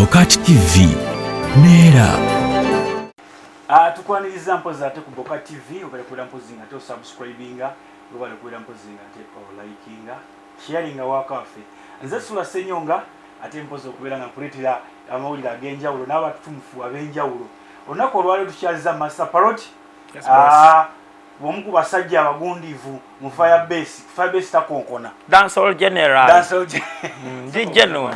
BOCAT TV Nera. Tukwaniriza mpozi ate ku BOCAT TV obale kuira mpozi nga to subscribinga obale kuira mpozi nga te likinga sharinga wakafe nze SULA SSENYONGA ate mpozi okubeera nga kuletera amawulire ag'enjawulo n'abatumufu ab'enjawulo olunaku olwaleero tukyaliza Master Parot bomu ku basajja abagundiivu mu Firebase takonkona Dancehall General General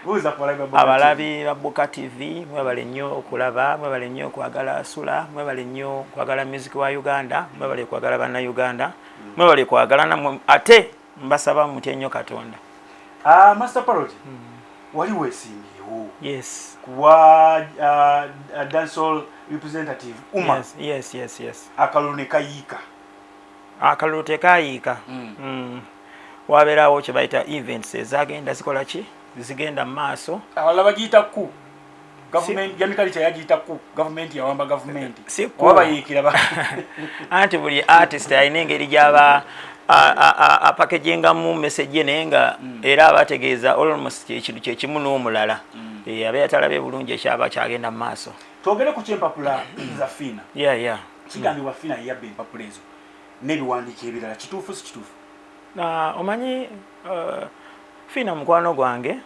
buuza kwalaga abalabi ba BOCAT TV mwebale nnyo okulaba mwebale nnyo okwagala SULA mwebale nnyo okwagala music wa Uganda mwebale okwagala banna Uganda mwebale okwagala namwe ate mbasaba mutye nnyo Katonda. Master Parot wali weesimbirewo yes kuwa dancehall representative Uma yes akalulu ne kayiika akalulu tekayiika wabeerawo kye bayita events ezagenda zikola ki zigenda maaso awala bagiyita ku government yamikalita yagiyita ku government yawamba government wabayiikira anti buli artist alina engeri gy'aba apackagingamu message naye nga era abategeeza almost ekintu kyekimu n'omulala abeera talabye bulungi ekyaba kyagenda mu maaso. Twogere ku kyempapula za Fina. Kigambibwa Fina yabba empapula ezo n'ebiwandiiko ebirala kituufu si kituufu? Omanyi Fina mukwano gwange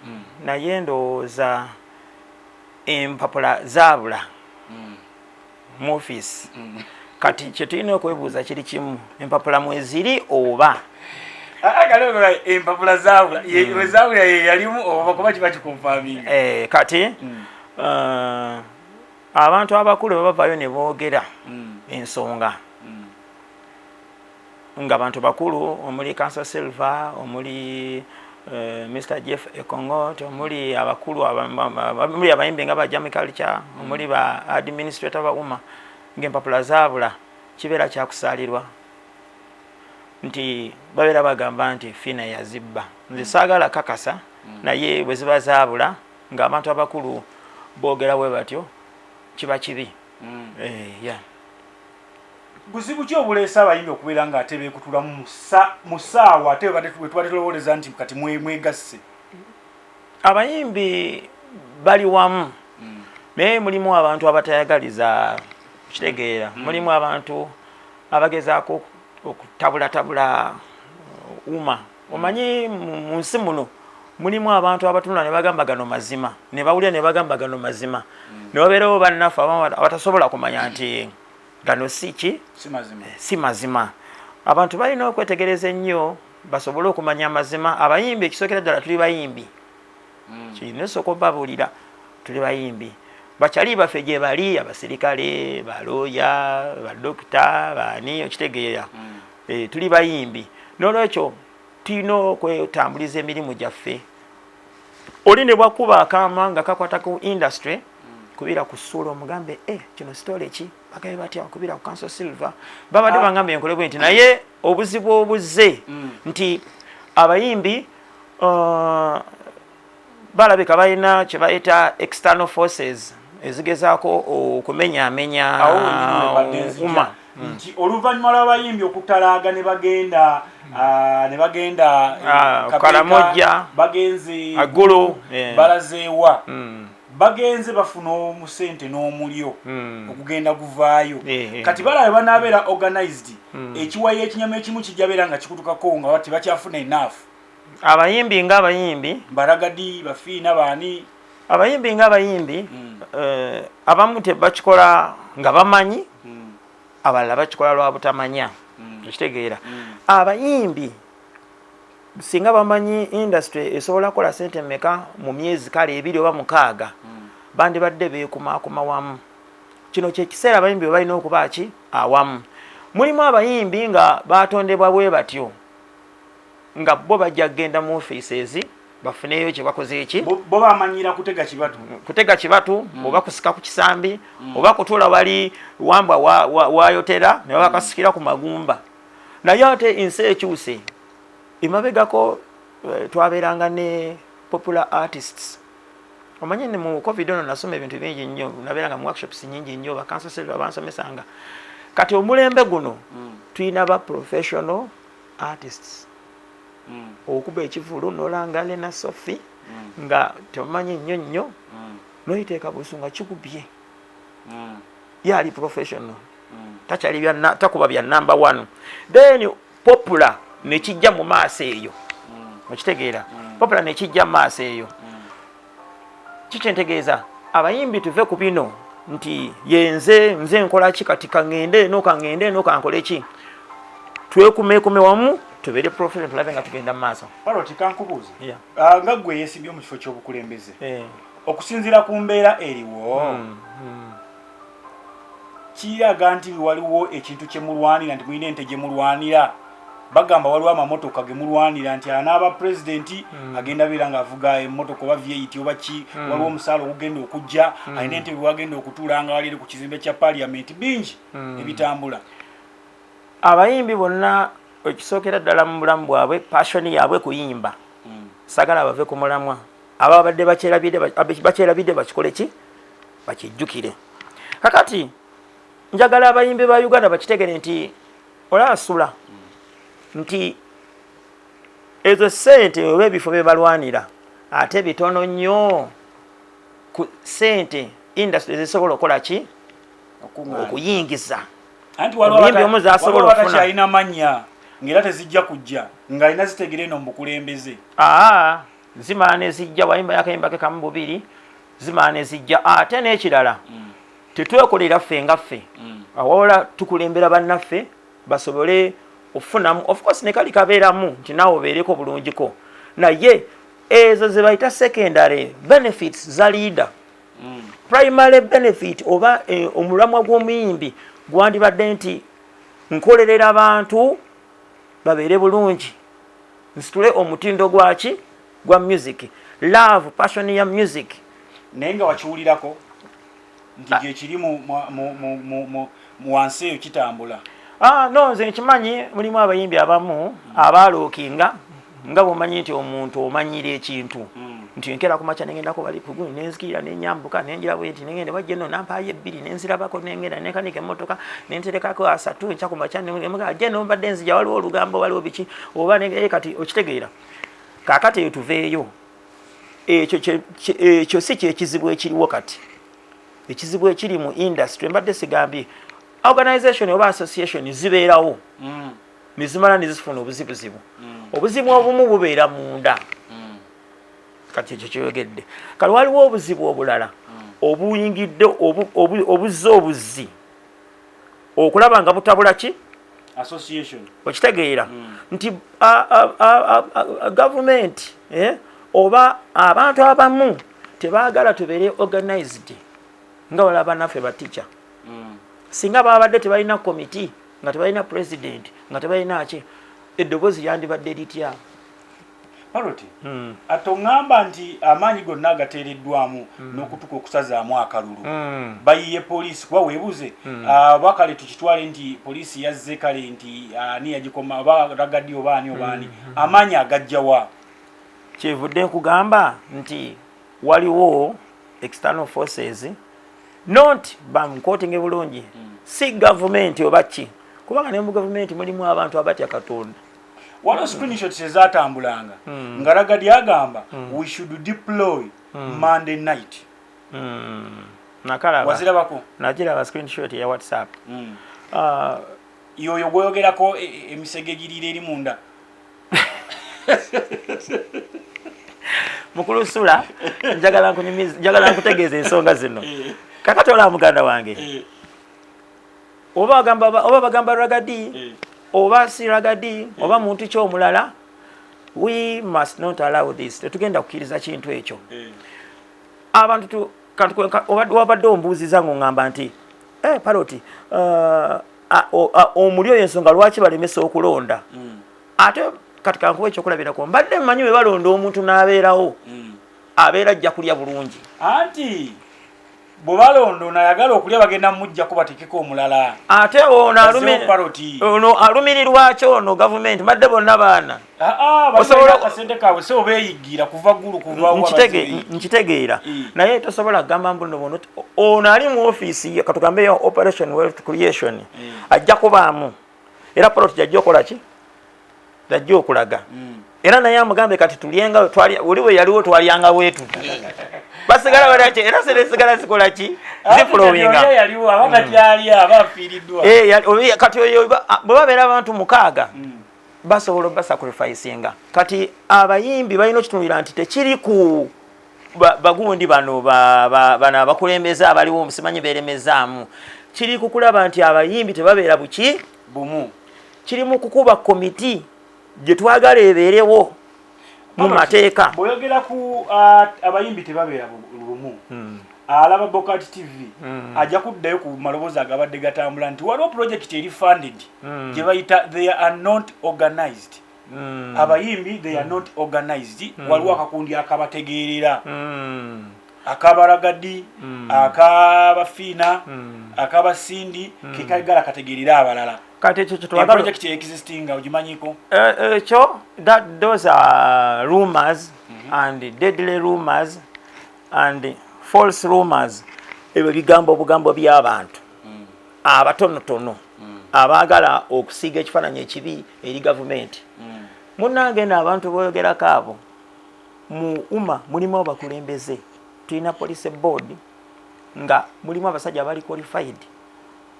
naye ndowooza empapula zaabula mu office kati kye tulina okwebuuza kiri kimu empapula mweziri oba empapula zaabula zaabula yalimu oba kuba kiba kikonfaminga kati abantu abakulu bwe bavaayo ne boogera ensonga ng'abantu bakulu omuli Council Silver omuli Mr. Jeff Ekongot omuli abakulu omuli abayimbi nga ba Jami Culture omuli ba administrator ba Uma ng'empapula zaabula kibeera kyakusaalirwa nti babeera bagamba nti Fina yazibba nze saagala kakasa naye bwe ziba zaabula ng'abantu abakulu boogera bwe batyo kiba kibi. Buzibu ki obuleesa abayimbi okubeera nga ate beekutula mu ssaawa ate bwe tubadde tulowoleza nti kati mwegasse? Abayimbi bali wamu naye mulimu abantu abatayagaliza kitegeera mulimu abantu abagezaako okutabulatabula Uma. Omanyi mu nsi muno mulimu abantu abatunula ne bagamba gano mazima ne bawulira ne bagamba gano mazima ne wabeerawo bannaffe abatasobola kumanya nti gano si mazima. Abantu balina okwetegereza ennyo basobole okumanya amazima. Abayimbi ekisookera ddala tuli bayimbi kirina esooka obabuulira tuli bayimbi bakyali baffe gye bali abasirikale balooya badokita baani okitegeera tuli bayimbi n'olwekyo tulina okwetambuliza emirimu gyaffe. Oli ne bwakuba akaama nga kakwata ku industry kubira ku SULA omugambe kino sitole ki bagabe batya kubira ku Council Silver babadde bangambe enkole bwe nti naye obuzibu obuzze nti abayimbi balabika balina kye bayita external forces ezigezaako okumenyaamenya Uma. Nti oluvannyuma lw'abayimbi okutalaaga ne bagenda Karamojja bagenze Agulu balazeewa bagenze bafuna omusente n'omulyo okugenda guvaayo kati balabe banaabeera organized ekiwayi ekinyama ekimu kijja beera nga kikutukako nga bati bakyafuna enough. Abayimbi ng'abayimbi Baragadi Bafiina baani abayimbi ng'abayimbi abamu tebakikola nga bamanyi abalala bakikola lwa butamanya okitegeera. Abayimbi singa bamanyi industry esobola kukola sente mmeka mu myezi kale 2 oba 6 bandibadde beekumaakuma wamu. Kino kye kiseera abayimbi bwe balina okuba ki awamu. Mulimu abayimbi nga batondebwa bwe batyo nga bo bajja kgenda mu offices bafuneyo kye bakoze eki bo bamanyira kutega kibatu oba kusika ku kisambi oba kutuula wali wambwa wayotera ne bakasikira ku magumba. Naye ate ensi ekyuse emabegako twabeeranga ne popular artists. Omanyi ne mu COVID ono nasoma ebintu bingi nnyo nabeeranga mu workshops nyingi nnyo ba Council Silver bansomesanga. Kati omulembe guno tulina ba professional artists okuba ekivulu n'olanga Lena Sophie nga temumanyi nnyo n'oyiteeka busu nga kikubye yali professional takyali takuba bya number 1 then popular nekijja mu maaso eyo okitegeera popular nekijja mu maaso eyo kikyentegeeza abayimbi tuve ku bino nti nze nkola ki kati kangende nokankole ki twekumeekume wamu tubeere professional tulabe nga tugenda mu maaso. Parot kankubuuza nga ggwe yeesibye mu kifo ky'obukulembeze okusinziira ku mbeera eriwo kiraga nti waliwo ekintu kye mulwanira nti mulina ente gye mulwanira bagamba waliwo amamotoka ge mulwanira nti anaaba pulezidenti agenda beera ng'avuga emmotoka oba V8 oba ki waliwo omusaala ogugenda okujja alina ente bwe wagenda okutuula nga waliire ku kizimbe kya paliamenti bingi ebitambula. Abayimbi bonna ekisookera ddala mu bulamu bwabwe passioni yaabwe kuyimba sagala bave ku mulamwa aba badde bakyerabidde bakikole ki bakijjukire. Kakati njagala abayimbi ba Uganda bakitegere nti olaba SULA nti ezo ssente oba ebifo bye balwanira ate bitono nnyo ku ssente industry zisobola okukola ki okuyingiza. Anti waliwo batakyalina mannya ng'era tezijja kujja ng'alina zitegere eno mu bukulembeze. Zimala ne zijja wayimba yakayimba ke kamu bubiri zimala ne zijja ate n'ekirala tetwekolera ffe nga ffe awawula tukulembera bannaffe basobole ofunamu of course ne kali kabeeramu nti naawe obeereko bulungiko naye ezo ze bayita secondary benefits za leader primary benefit oba omulamwa gw'omuyimbi gwandibadde nti nkolerera abantu babeere bulungi nsitule omutindo gwaki gwa music love passion ya music naye nga wakiwulirako nti gyekiri mu wansi eyo kitambula. No nze nkimanyi mulimu abayimbi abamu abaalookinga nga bwomanyi nti omuntu omanyira ekintu nti nkera kumakya nengendako bali kuguni nenzikirira nenyambuka nenjira bwenti nengenda bajja eno nampaayo 2 nenzirabako nengenda nekanika emmotoka nenterekako 3 nkya kumakya je nombadde nzija waliwo olugambo waliwo biki oba kati okitegeera kaakati eyo tuveeyo ekyo si kyekizibu ekiriwo kati ekizibu ekiri mu industry mbadde sigambye organization oba association zibeerawo nizimala nizifuna obuzibuzibu obuzibu obumu bubeera munda kati ekyo kyogedde kale waliwo obuzibu obulala obuyingidde obuzze obuzzi okulaba nga butabula ki association okitegeera nti government oba abantu abamu tebaagala tubeere organized nga walaba naffe bateacher singa babadde tebalina committee nga tebalina president nga tebalina ki eddoboozi yandibadde litya. Parot atongamba nti amaanyi gonna agateereddwamu n'okutuka okusazaamu akalulu bayiye poliisi kuba weebuze bakale tukitwale nti poliisi yazze kale nti ani yagikoma oba ragadi obaani amaanyi agajjawa. Kyevudde nkugamba nti waliwo external forces not bamquoting bulungi si government oba ki kubanga ne mu government mulimu abantu abatya Katonda. Waliwo screenshots ezatambulanga nga ragadi agamba we should deploy Monday night. Nakalaba wazirabako najiraba screenshot ya WhatsApp yoyo gwoyogerako emisege girira eri munda mukulu SULA njagala nkutegeeza ensonga zino kakati olaba muganda wange oba bagamba ragadi oba si ragadi oba muntu kyomulala we must not allow this tetugenda kukkiriza kintu ekyo abantu wabadde ombuuziza ng'oŋŋamba nti Parot omuli oyo ensonga lwaki balemesa okulonda ate kati kankuwa ekyokulabirako mbadde mmanyi bwe balonda omuntu n'abeerawo abeera ajja kulya bulungi anti bwe balonda onayagala okulya bagenda mujjako batekeko omulala ate ono alumirirwa ki ono gavumenti mbadde bonna baana akasente kaabwe se obeeyigira kuva ggulu nkitegeera naye tosobola kugamba mbuno bono ono ali mu ofiisi katugambe yo operation wealth creation ajja kubaamu era Parot jajja okola ki dajja okulaga era naye amugambe kati tulyenga oli we yaliwo twalyanga wetu basigala walache era sigala zikola ki ziflowinga yaliwo abatakyali abafiiriddwa kati oyo bwe babeera abantu mukaaga basobola basacrificinga kati abayimbi balina okitunuulira nti tekiri ku bagundi bano bano abakulembeze abaliwo omusimanyi beeremezaamu kiri kukulaba nti abayimbi tebabeera buki bumu kiri mu kukuba komiti gye twagala ebeerewo mu mateeka bw'oyogera ku abayimbi tebabeera bumu alaba BOCAT TV ajja kuddayo ku maloboozi agabadde gatambula nti waliwo project eri funded gye bayita they are not organized abayimbi they are not organized waliwo akakundi akabategeerera akabaragadi akabafiina akabasindi kekagala kategeerera abalala kati ekyo kyetwagala project existing ogimanyiko ekyo those are rumors and deadly rumors and false rumors ebyo bigambo obugambo by'abantu abatonotono abaagala okusiiga ekifaananyi ekibi eri gavumenti munnange n'abantu boyogerako abo mu umma mulimu abakulembeze tulina police board nga mulimu abasajja abali qualified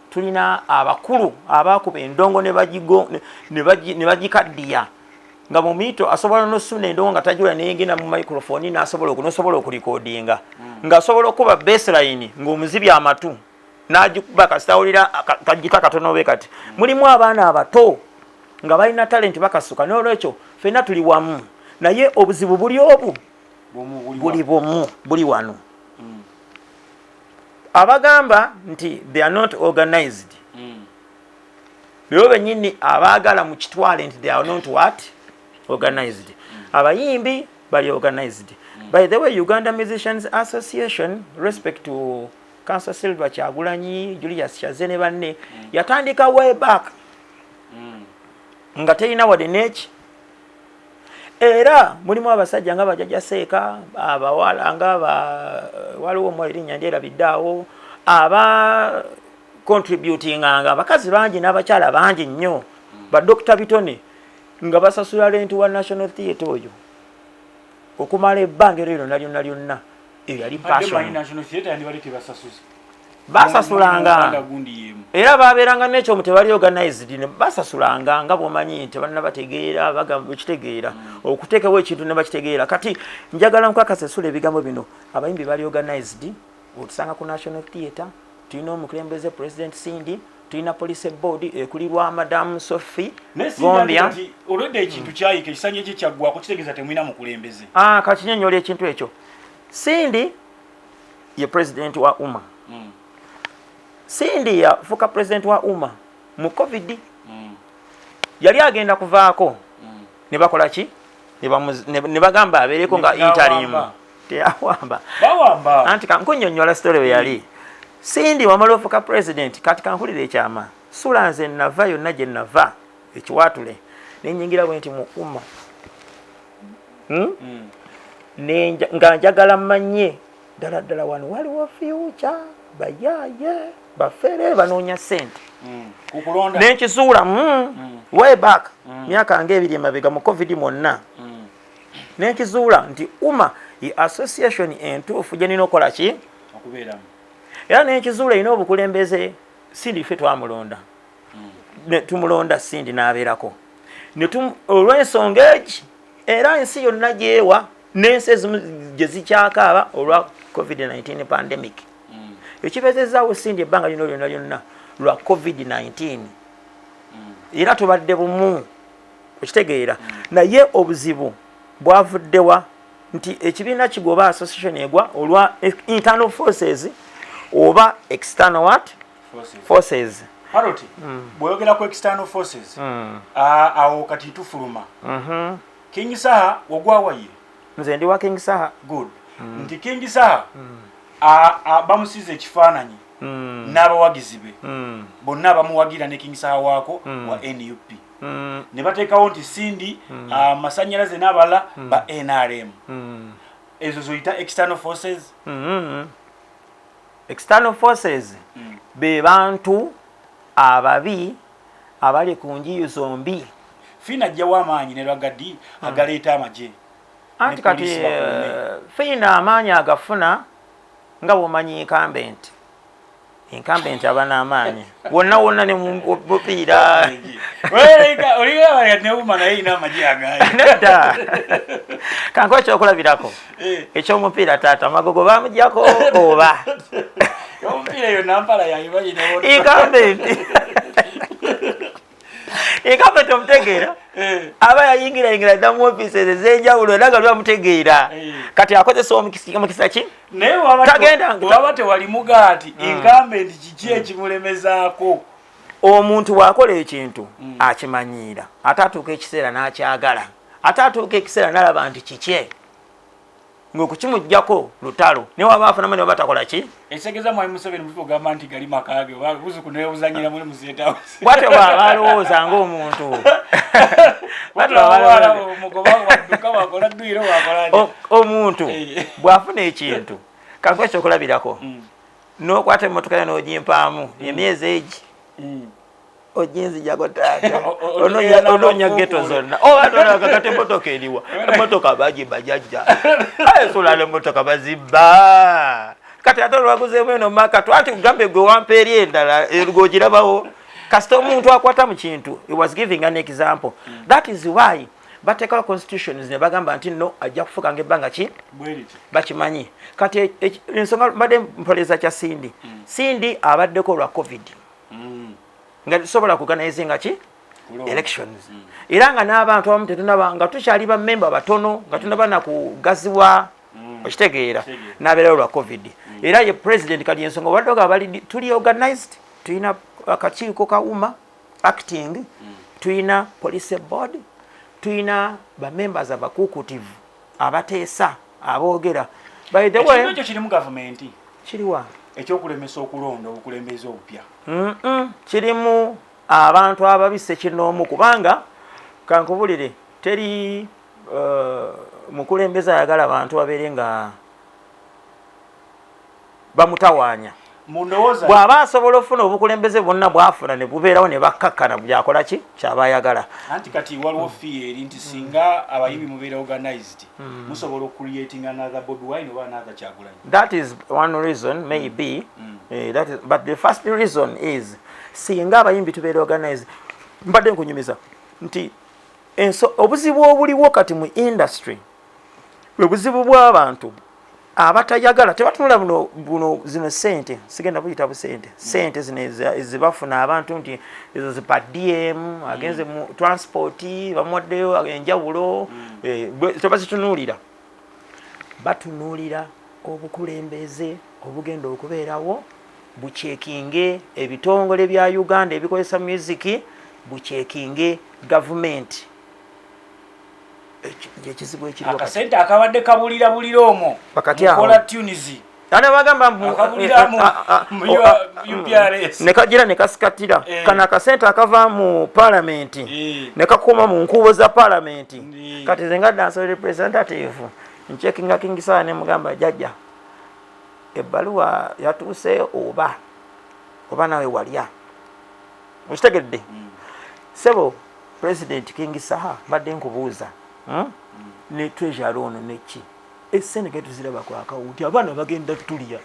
tulina abakulu abakuba endongo ne bagikaddiya nga mu miito asobola n'osuna endongo nga tajula neyengenda mu microphone n'asobola okulikodinga ng'asobola okuba baseline ng'omuzibi amatu n'agikuba kasitawulira kagita katono be kati mulimu abaana abato nga balina talenti bakasuka n'olwekyo ffenna tuli wamu naye obuzibu buli obu buli wano abagamba nti they are not organized bewo bennyini abaagala mu kitwale nti they are not what organized abayimbi bali organized by the way Uganda Musicians Association respect to Council Silver Kyagulanyi Julius Kyazene banne yatandika way back nga terina wadde neki era mulimu abasajja nga Bajaja Seeka abawala nga waliwo omwali Nyandera biddaawo aba contributinganga abakazi bangi n'abakyala bangi nnyo ba Dr. Bitone nga basasula rent wa National Theatre oyo okumala ebbanga lyonna lyonna eyo yali passion basasulanga era babeeranga n'ekyomu tebali organized ne basasulanga nga bw'omanyi nti balina bategeera bagamba ekitegeera okuteekawo ekintu ne bakitegeera kati njagala nkwakasa esula ebigambo bino abayimbi bali organized otusanga ku National Theatre tulina omukulembeze President Sindi tulina police board ekulirwa Madam Sophie Gombia olwedde ekintu kyayika ekisanye kye kyaggwako kitegeeza temulina mukulembeze kakinyonnyola ekintu ekyo Sindi ye president wa umma Sindi yafuuka president wa umma mu COVID yali agenda kuvaako ne bakola ki ne bagamba abeereko nga interim teyawamba anti kankunnyonnyola story we yali Sindi wamala ofuuka president kati kankulira ekyama SULA nze nava yonna gye nava ekiwaatule nenyingira bwe nti mu umma nga njagala mmanye ddala wano waliwo future bayaye bafere banoonya ssente nenkizuula way back myaka nga ebiri emabega mu COVID mwonna nenkizuula nti umma ye association entuufu gye nina okukola ki okubeeramu era nenkizuula erina obukulembeze Sindi ffe twamulonda tumulonda Sindi n'abeerako olw'ensonga egi era ensi yonna gyewa n'ensi ezimu gye zikyakaaba olwa COVID-19 pandemic ekibeezezaawo Sindi ebbanga lino lyonna lwa COVID-19 era tubadde bumu okitegeera naye obuzibu bwavuddewa nti ekibiina kigoba association egwa olwa internal forces oba external what forces Parot bw'oyogera ku external forces awo kati tufuluma King Saha wagwawaye nze ndi wa King Saha good nti King Saha bamusize ekifaananyi n'abawagizi be bonna bamuwagira ne King Saha waako wa NUP ne bateekawo nti Sindi amasannyalaze n'abalala ba NRM ezo zoyita external forces external forces be bantu ababi abali ku njiyi zombi Fiina ajjawa amaanyi ne Rwagadi agaleeta amagye. Anti kati Fiina amaanyi agafuna nga bw'omanyi incumbent aba n'amaanyi wonna ne mupiira oliga neuma naye ina amagye agaye nedda kankuwa ekyokulabirako ekyomupiira taata amagogo bamugyako oba omupiira eyo nampala yayibayinewo incumbent omutegeera aba yayingira dda mu ofiisi ez'enjawulo era nga lwamutegeera kati akozesa omukisa ki naye waba tewali mugaati incumbent kiki ekimulemezaako omuntu bw'akola ekintu akimanyiira ate atuuka ekiseera n'akyagala ate atuuka ekiseera n'alaba nti kikye ng'okukimuggyako lutalo naye waba afunamu ne batakola ki ekitegeeza mwami Museveni mutu ogamba nti gali makaage buzuku newebuzanyira muli museetawusi bwatyo baalowooza ng'omuntu omuntu bw'afuna ekintu kankuwa ekyokulabirako n'okwata emmotoka yo n'ogimpaamu emyezi egi ojinzijago taata onoonya geto zonna obatonakakati emmotoka eriwa emmotoka bagibajajja SULA emmotoka bazibba kati ate olwaguzeemu eno makatu anti kugambe gwe wampa eri endala erugogirabawo kasita omuntu akwata mu kintu he was giving an example that is why bateekawo constitutions ne bagamba nti no ajja kufuuka ng'ebbanga ki bakimanyi kati ensonga mbadde mpoleza kya Sindi abaddeko olwa covid nga tusobola kuganaizinga ki elections era nga n'abantu abamu tetunaba nga tukyali bammemba batono nga tunaba nakugaziwa okitegeera n'abeerawo lwa covid era ye president kali ensonga obadde abali tuli organized tulina akakiiko kawuma acting tulina police board tulina bamembers abakuukutivu abateesa aboogera by the way ekyo kiri mu gavumenti kiriwa ekyokulemesa okulonda obukulembeze obupya kirimu abantu ababise kinoomu kubanga kankubulire teri mukulembeze ayagala abantu babeere nga bamutawaanya bw'aba asobola okufuna obukulembeze bwonna bwafuna ne bubeerawo ne bakkakkana byakola ki kyaba ayagala anti kati waliwo fieri nti singa abayimbi mubeera organized musobola ocreating another Bobi Wine oba another Kyagulanyi. That is one reason maybe but the first reason is singa abayimbi tubeera organized mbadde nkunyumiza nti obuzibu obuliwo kati mu industry bwe buzibu bw'abantu abatayagala tebatunula buno zino sente sigenda buyita busente sente zino ezibafuna abantu nti ezo zipa DM agenze mu transport bamwaddeyo enjawulo tebazitunuulira batunuulira obukulembeze obugenda okubeerawo bucekinge ebitongole bya Uganda ebikozesa music bucekinge gavumenti ekizibu ekiri akasente akabadde kabulira bulira omwo mukola tunizi ana bagamba UPRS ne kagira ne kasikatira kana akasente akava mu parliamenti ne kakoma mu nkubo za parliamenti kati zenga dance representative nchekinga kingisa ne mugamba jajja ebbaluwa yatuuse oba nawe walya mukitegedde sebo president King Saha badde nkubuuza ne treasure ono neki esseneke tuziraba ku akawunti abaana bagenda tulya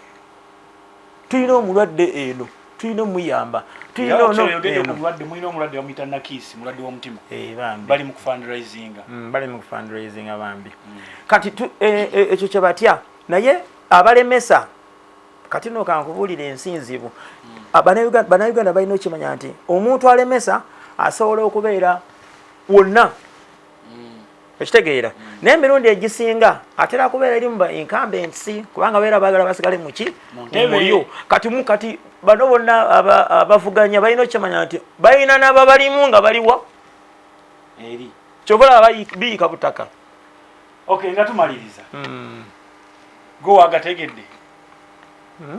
tulina omulwadde eno tulina muyamba tulina omulwadde wamuyita nakisi mulwadde w'omutima bali mu kufundraising abambi kati ekyo kye batya naye abalemesa kati no kankubuulira ensinzibu bannayuganda balina okimanya nti omuntu alemesa asobola okubeera wonna ekitegeera naye emirundi egisinga atera kubeera eri mu ba incumbents kubanga beera baagala basigale muki mulyo kati bano bonna abavuganya balina okimanya nti balina n'ababalimu nga baliwa eri kyobola biika butaka nga tumaliriza go wagategedde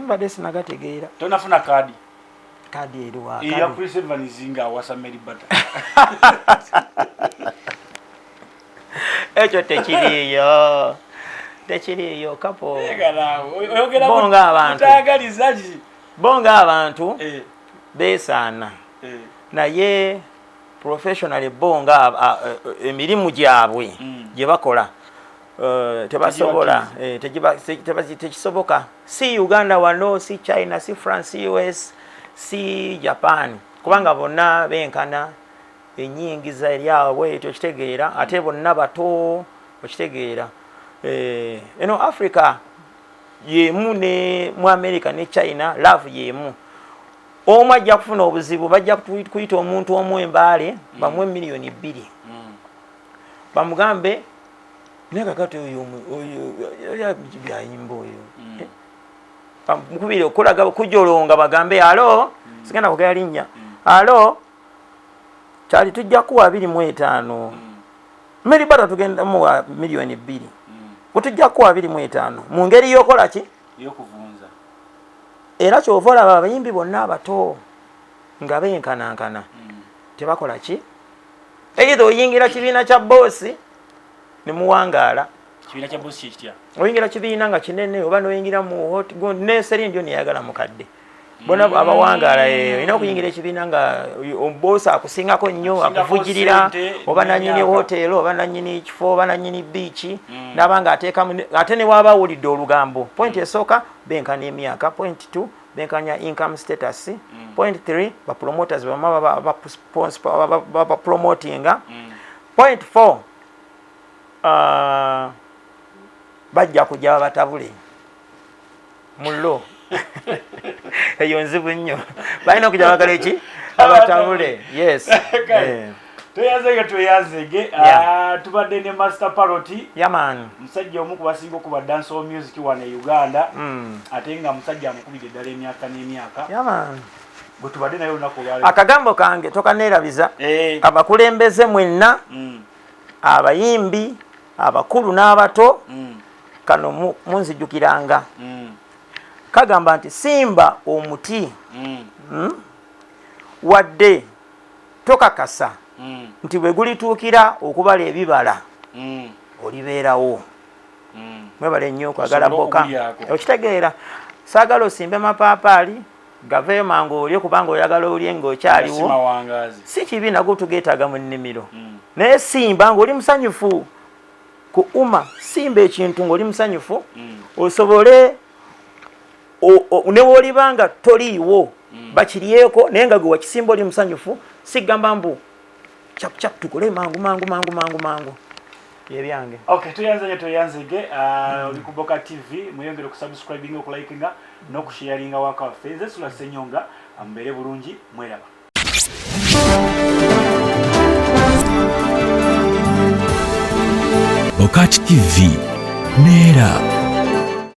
badde sinagategeera tonafuna kaadi eriwa iya Chris Evans nga awasa Mary Bata ekyo tekiriyo kapo bonga abantu beesaana naye professionally bonga emirimu gyabwe gye bakola tebasobola tekisoboka si Uganda wano si China si France si US si Japan kubanga bonna benkana enyingiza eryawe ekyo kitegeera ate bonna bato okitegeera eno Africa yemu ne mu America ne China love yemu omu ajja kufuna obuzibu bajja kuyita omuntu omwembaale bamwe miliyoni 2 bamugambe nekakati oyo byayimba oyo mukubire okulaga kujolonga bagambe alo sigenda kugera linnya alo kyali tujja kuwa 25 meri Bata tugenda mu miliyoni 2 kutujja kuwa 25 mu ngeri yokola ki yokuvunza era kyovola abayimbi bonna abato nga benkanankana tebakola ki either oyingira kibiina kya boosi ne muwangaala kibiina kya boosi kitya oyingira kibiina nga kinene oba noyingira mu hot ne seri ndio niyagala mukadde bona abawangaala ina okuyingira ekibiina nga boosi akusingako nnyo akuvugirira oba nanyini hotel oba nanyini kifo oba nanyini beach nabanga ateekamu ate ne waba awulidde olugambo point esooka benkana emyaka point 2 benkanya income status point 3 ba promoters ba sponsor ba promotinga point 4 bajja kujja batabule mullo eyo nzibu nnyo balina okujja bagala eki abatabule yes tweyanzege tubadde ne Master Parot yaman musajja omu kubasinga okuba dancehall music wano e Uganda ate nga musajja amukubidde ddala emyaka n'emyaka yaman gwe tubadde naye olunaku olwaleero akagambo kange tokaneerabiza abakulembeze mwenna abayimbi abakulu n'abato kano munzijukiranga kagamba nti simba omuti wadde tokakasa nti bwe gulituukira okubala ebibala olibeerawo mwebale nnyo okwagala boka okitegeera saagala osimbe mapaapaali gaveeyo mangu olye kubanga oyagala olye ng'okyaliwo si kibi nago tugeetaaga mu nnimiro naye simba ng'oli musanyufu ku simba ekintu ng'oli musanyufu osobole ne woolibanga toliiwo bakiryeko naye nga gwe wakisimba oli musanyufu sigamba mbu chapu tukole mangu yebyange okay tuyanzege oli ku BOCAT TV muyongere kusubscribing okulikinga n'okusharinga waka waffe nze SULA SSENYONGA ambeere bulungi mweraba BOCAT TV neera